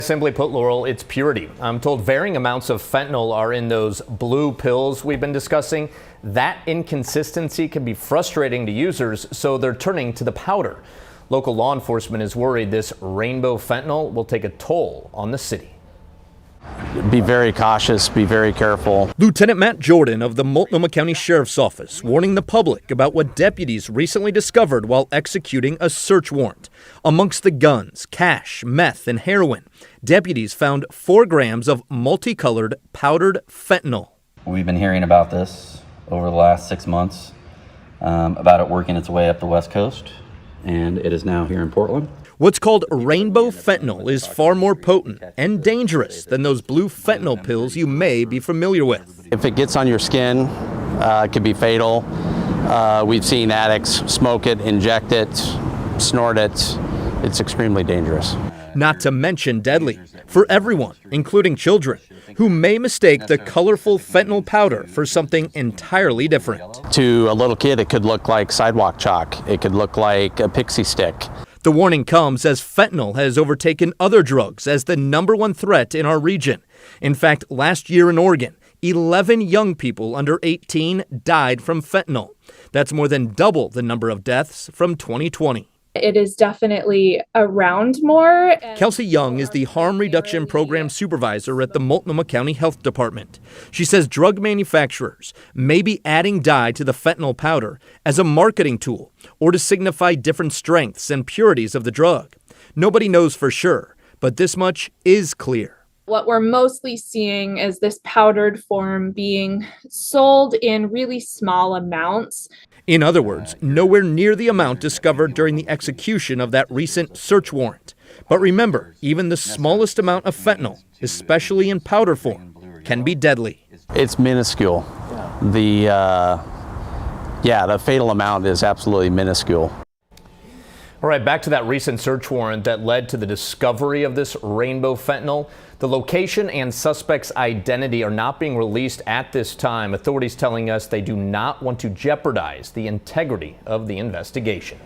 Simply put, Laurel, it's purity. I'm told varying amounts of fentanyl are in those blue pills we've been discussing. That inconsistency can be frustrating to users, so they're turning to the powder. Local law enforcement is worried this Rainbow Fentanyl will take a toll on the city. Be very cautious, be very careful. Lieutenant Matt Jordan of the Multnomah County Sheriff's Office warning the public about what deputies recently discovered while executing a search warrant. Amongst the guns, cash, meth, and heroin, deputies found 4 grams of multicolored powdered fentanyl. We've been hearing about this over the last 6 months, about it working its way up the West Coast, and it is now here in Portland. What's called Rainbow Fentanyl is far more potent and dangerous than those blue fentanyl pills you may be familiar with. If it gets on your skin, it could be fatal. We've seen addicts smoke it, inject it, snort it. It's extremely dangerous. Not to mention deadly for everyone, including children, who may mistake the colorful fentanyl powder for something entirely different. To a little kid, it could look like sidewalk chalk. It could look like a pixie stick. The warning comes as fentanyl has overtaken other drugs as the #1 threat in our region. In fact, last year in Oregon, 11 young people under 18 died from fentanyl. That's more than double the number of deaths from 2020. It is definitely around more. Kelsey Young is the Harm Reduction Program Supervisor at the Multnomah County Health Department. She says drug manufacturers may be adding dye to the fentanyl powder as a marketing tool or to signify different strengths and purities of the drug. Nobody knows for sure, but this much is clear. What we're mostly seeing is this powdered form being sold in really small amounts. In other words, nowhere near the amount discovered during the execution of that recent search warrant. But remember, even the smallest amount of fentanyl, especially in powder form, can be deadly. It's minuscule. The fatal amount is absolutely minuscule. All right, back to that recent search warrant that led to the discovery of this Rainbow Fentanyl. The location and suspect's identity are not being released at this time. Authorities telling us they do not want to jeopardize the integrity of the investigation.